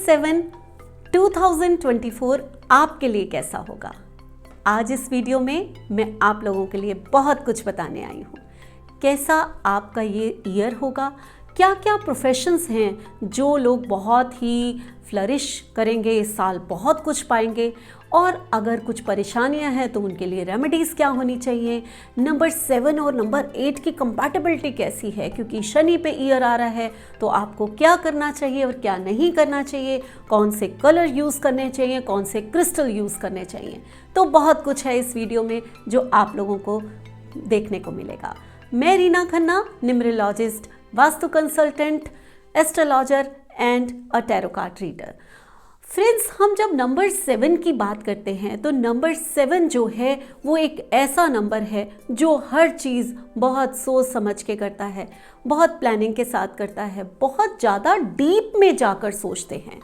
7 2024 आपके लिए कैसा होगा? आज इस वीडियो में मैं आप लोगों के लिए बहुत कुछ बताने आई हूँ। कैसा आपका ये ईयर होगा, क्या क्या प्रोफेशंस हैं जो लोग बहुत ही फ्लरिश करेंगे इस साल, बहुत कुछ पाएंगे, और अगर कुछ परेशानियां हैं तो उनके लिए रेमेडीज़ क्या होनी चाहिए। नंबर 7 और नंबर 8 की कंपैटिबिलिटी कैसी है, क्योंकि शनि पे ईयर आ रहा है तो आपको क्या करना चाहिए और क्या नहीं करना चाहिए, कौन से कलर यूज़ करने चाहिए, कौन से क्रिस्टल यूज़ करने चाहिए। तो बहुत कुछ है इस वीडियो में जो आप लोगों को देखने को मिलेगा। मैं Reena Khanna, numerologist, vastu consultant, astrologer and a tarot card reader. Friends, हम जब नंबर 7 की बात करते हैं तो नंबर 7 जो है वो एक ऐसा नंबर है जो हर चीज़ बहुत सोच समझ के करता है, बहुत प्लानिंग के साथ करता है, बहुत ज़्यादा डीप में जाकर सोचते हैं।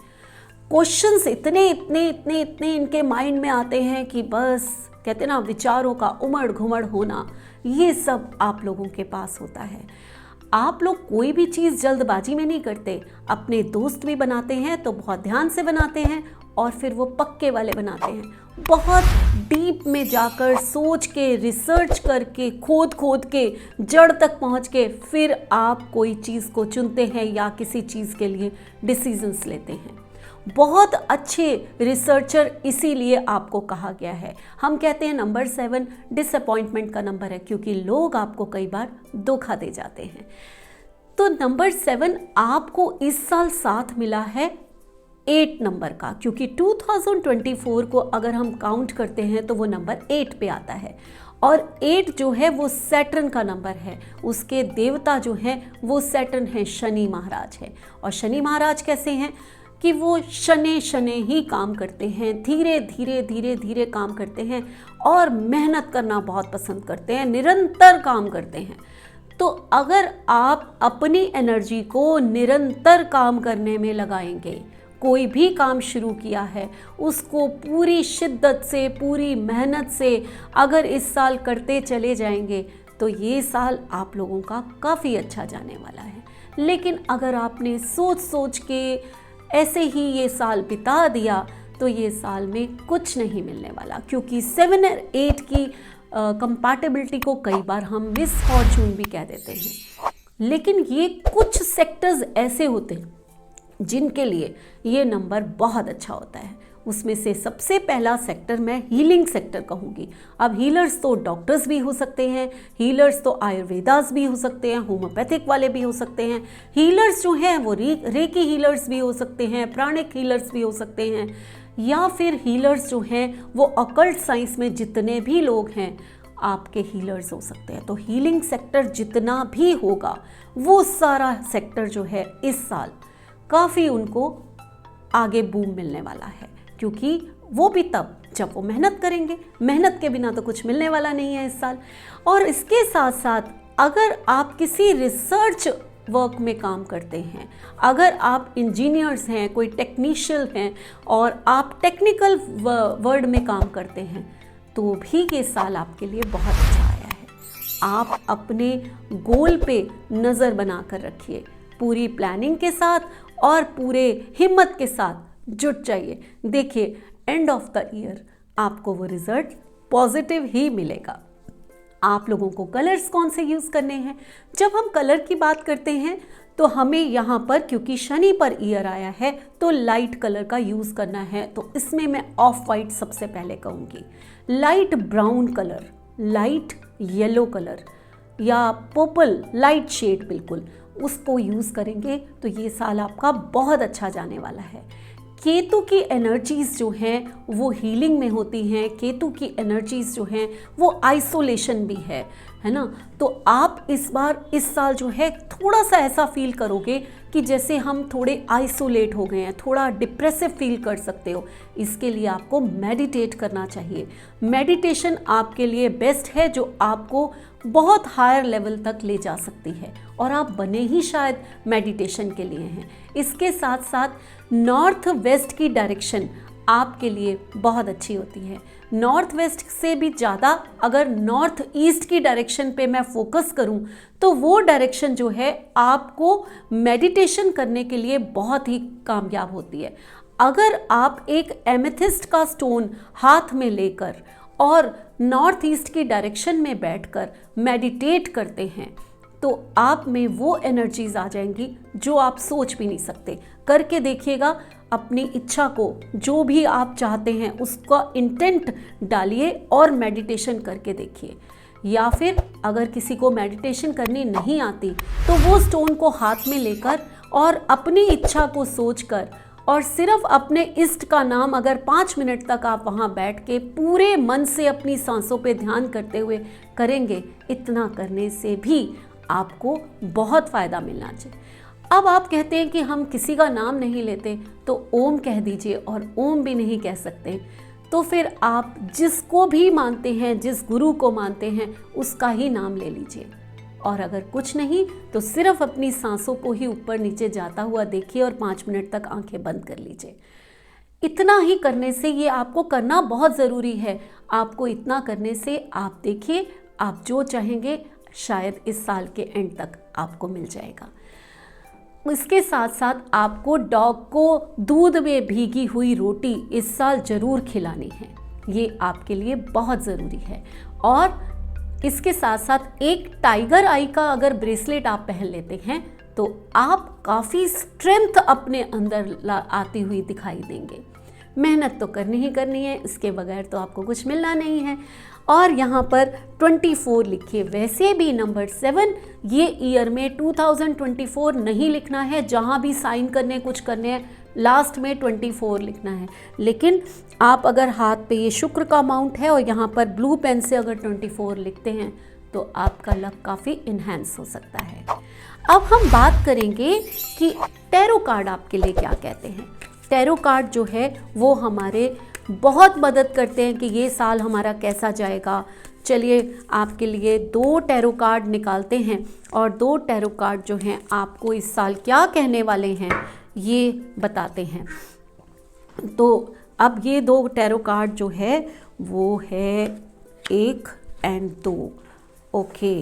क्वेश्चंस इतने इतने इतने इतने इनके माइंड में आते हैं कि बस कहते ना, विचारों का उमड़ घुमड़ होना, ये सब आप लोगों के पास होता है। आप लोग कोई भी चीज़ जल्दबाजी में नहीं करते। अपने दोस्त भी बनाते हैं तो बहुत ध्यान से बनाते हैं और फिर वो पक्के वाले बनाते हैं। बहुत डीप में जाकर सोच के, रिसर्च करके, खोद खोद के, जड़ तक पहुंच के फिर आप कोई चीज़ को चुनते हैं या किसी चीज़ के लिए डिसीजंस लेते हैं। बहुत अच्छे रिसर्चर इसीलिए आपको कहा गया है। हम कहते हैं नंबर 7 डिसअपॉइंटमेंट का नंबर है, क्योंकि लोग आपको कई बार धोखा दे जाते हैं। तो नंबर 7 आपको इस साल साथ मिला है 8 नंबर का, क्योंकि 2024 को अगर हम काउंट करते हैं तो वो नंबर 8 पे आता है। और 8 जो है वो सैटर्न का नंबर है। उसके देवता जो हैं वो सैटर्न है, शनि महाराज है। और शनि महाराज कैसे हैं कि वो शनि ही काम करते हैं, धीरे धीरे धीरे धीरे काम करते हैं और मेहनत करना बहुत पसंद करते हैं, निरंतर काम करते हैं। तो अगर आप अपनी एनर्जी को निरंतर काम करने में लगाएंगे, कोई भी काम शुरू किया है उसको पूरी शिद्दत से, पूरी मेहनत से अगर इस साल करते चले जाएंगे तो ये साल आप लोगों का काफ़ी अच्छा जाने वाला है। लेकिन अगर आपने सोच सोच के ऐसे ही ये साल बिता दिया तो ये साल में कुछ नहीं मिलने वाला, क्योंकि 7 और 8 की कंपैटिबिलिटी को कई बार हम मिस फॉर्चून भी कह देते हैं। लेकिन ये कुछ सेक्टर्स ऐसे होते हैं जिनके लिए ये नंबर बहुत अच्छा होता है। उसमें से सबसे पहला सेक्टर मैं हीलिंग सेक्टर कहूँगी। अब हीलर्स तो डॉक्टर्स भी हो सकते हैं, हीलर्स तो आयुर्वेदास भी हो सकते हैं, होम्योपैथिक वाले भी हो सकते हैं, हीलर्स जो हैं वो रेकी हीलर्स भी हो सकते हैं, प्राणिक हीलर्स भी हो सकते हैं, या फिर हीलर्स जो हैं वो ऑकल्ट साइंस में जितने भी लोग हैं आपके हीलर्स हो सकते हैं। तो हीलिंग सेक्टर जितना भी होगा वो सारा सेक्टर जो है इस साल काफ़ी उनको आगे बूम मिलने वाला है, क्योंकि वो भी तब जब वो मेहनत करेंगे। मेहनत के बिना तो कुछ मिलने वाला नहीं है इस साल। और इसके साथ साथ अगर आप किसी रिसर्च वर्क में काम करते हैं, अगर आप इंजीनियर्स हैं, कोई टेक्नीशियन हैं और आप टेक्निकल वर्ड में काम करते हैं, तो भी ये साल आपके लिए बहुत अच्छा आया है। आप अपने गोल पे नज़र बना कर रखिए, पूरी प्लानिंग के साथ और पूरे हिम्मत के साथ जुट जाइए। देखिए, एंड ऑफ द ईयर आपको वो रिजल्ट पॉजिटिव ही मिलेगा। आप लोगों को कलर्स कौन से यूज़ करने हैं? जब हम कलर की बात करते हैं तो हमें यहाँ पर, क्योंकि शनि पर ईयर आया है, तो लाइट कलर का यूज़ करना है। तो इसमें मैं ऑफ वाइट सबसे पहले कहूँगी। Light brown colour, light yellow colour या पर्पल लाइट शेड, बिल्कुल उसको यूज़ करेंगे तो ये साल आपका बहुत अच्छा जाने वाला है। केतु की एनर्जीज़ जो हैं वो हीलिंग में होती हैं। केतु की एनर्जीज़ जो हैं वो आइसोलेशन भी है ना। तो आप इस बार, इस साल जो है थोड़ा सा ऐसा फील करोगे कि जैसे हम थोड़े आइसोलेट हो गए हैं, थोड़ा डिप्रेसिव फील कर सकते हो। इसके लिए आपको मेडिटेट करना चाहिए। मेडिटेशन आपके लिए बेस्ट है, जो आपको बहुत हायर लेवल तक ले जा सकती है, और आप बने ही शायद मेडिटेशन के लिए हैं। इसके साथ साथ नॉर्थ वेस्ट की डायरेक्शन आपके लिए बहुत अच्छी होती है। नॉर्थ वेस्ट से भी ज़्यादा अगर नॉर्थ ईस्ट की डायरेक्शन पे मैं फोकस करूं तो वो डायरेक्शन जो है आपको मेडिटेशन करने के लिए बहुत ही कामयाब होती है। अगर आप एक एमेथिस्ट का स्टोन हाथ में लेकर और नॉर्थ ईस्ट की डायरेक्शन में बैठकर मेडिटेट करते हैं तो आप में वो एनर्जीज आ जाएंगी जो आप सोच भी नहीं सकते। करके देखिएगा, अपनी इच्छा को, जो भी आप चाहते हैं उसका इंटेंट डालिए और मेडिटेशन करके देखिए। या फिर अगर किसी को मेडिटेशन करनी नहीं आती तो वो स्टोन को हाथ में लेकर और अपनी इच्छा को सोचकर और सिर्फ अपने इष्ट का नाम अगर 5 मिनट तक आप वहाँ बैठ के पूरे मन से अपनी सांसों पे ध्यान करते हुए करेंगे, इतना करने से भी आपको बहुत फ़ायदा मिलना चाहिए। अब आप कहते हैं कि हम किसी का नाम नहीं लेते, तो ओम कह दीजिए, और ओम भी नहीं कह सकते तो फिर आप जिसको भी मानते हैं, जिस गुरु को मानते हैं, उसका ही नाम ले लीजिए। और अगर कुछ नहीं तो सिर्फ अपनी सांसों को ही ऊपर नीचे जाता हुआ देखिए और 5 मिनट तक आंखें बंद कर लीजिए। इतना ही करने से, ये आपको करना बहुत ज़रूरी है, आपको इतना करने से आप देखिए आप जो चाहेंगे शायद इस साल के एंड तक आपको मिल जाएगा। इसके साथ साथ आपको डॉग को दूध में भीगी हुई रोटी इस साल ज़रूर खिलानी है, ये आपके लिए बहुत ज़रूरी है। और इसके साथ साथ एक टाइगर आई का अगर ब्रेसलेट आप पहन लेते हैं तो आप काफ़ी स्ट्रेंथ अपने अंदर आती हुई दिखाई देंगे। मेहनत तो करनी ही करनी है, इसके बगैर तो आपको कुछ मिलना नहीं है। और यहाँ पर 24 लिखिए। वैसे भी नंबर 7 ये ईयर में 2024 नहीं लिखना है, जहाँ भी साइन करने कुछ करने हैं लास्ट में 24 लिखना है। लेकिन आप अगर हाथ पे ये शुक्र का माउंट है और यहाँ पर ब्लू पेन से अगर 24 लिखते हैं तो आपका लक काफ़ी इन्हेंस हो सकता है। अब हम बात करेंगे कि टैरो कार्ड आपके लिए क्या कहते हैं। टैरो कार्ड जो है वो हमारे बहुत मदद करते हैं कि ये साल हमारा कैसा जाएगा। चलिए आपके लिए 2 टैरो कार्ड निकालते हैं और 2 टैरो कार्ड जो हैं आपको इस साल क्या कहने वाले हैं ये बताते हैं। तो अब ये 2 टैरो कार्ड जो है वो है 1 और 2। ओके,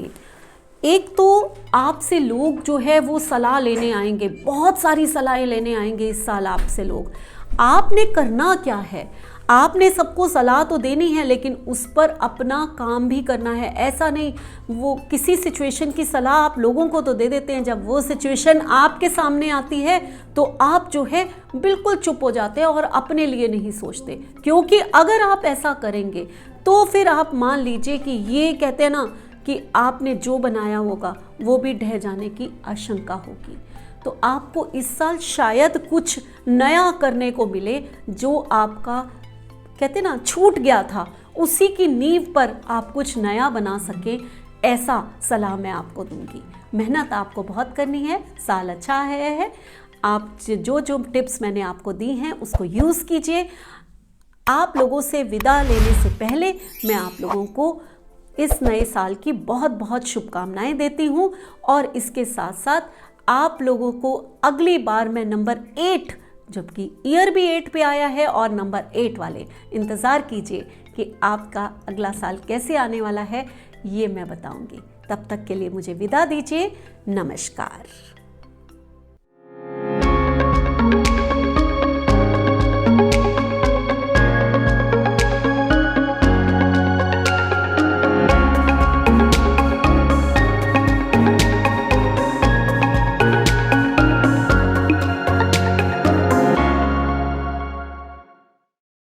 एक तो आपसे लोग जो है वो सलाह लेने आएंगे, बहुत सारी सलाहें लेने आएंगे इस साल आपसे लोग। आपने करना क्या है, आपने सबको सलाह तो देनी है लेकिन उस पर अपना काम भी करना है। ऐसा नहीं वो किसी सिचुएशन की सलाह आप लोगों को तो दे देते हैं, जब वो सिचुएशन आपके सामने आती है तो आप जो है बिल्कुल चुप हो जाते हैं और अपने लिए नहीं सोचते। क्योंकि अगर आप ऐसा करेंगे तो फिर आप मान लीजिए कि ये कहते हैं ना कि आपने जो बनाया होगा वो भी ढह जाने की आशंका होगी। तो आपको इस साल शायद कुछ नया करने को मिले, जो आपका कहते ना छूट गया था, उसी की नींव पर आप कुछ नया बना सकें, ऐसा सलाह मैं आपको दूंगी। मेहनत आपको बहुत करनी है, साल अच्छा है। आप जो जो टिप्स मैंने आपको दी हैं उसको यूज़ कीजिए। आप लोगों से विदा लेने से पहले मैं आप लोगों को इस नए साल की बहुत बहुत शुभकामनाएं देती हूँ। और इसके साथ साथ आप लोगों को अगली बार मैं नंबर 8, जबकि ईयर भी 8 पे आया है, और नंबर 8 वाले इंतज़ार कीजिए कि आपका अगला साल कैसे आने वाला है, ये मैं बताऊंगी। तब तक के लिए मुझे विदा दीजिए। नमस्कार।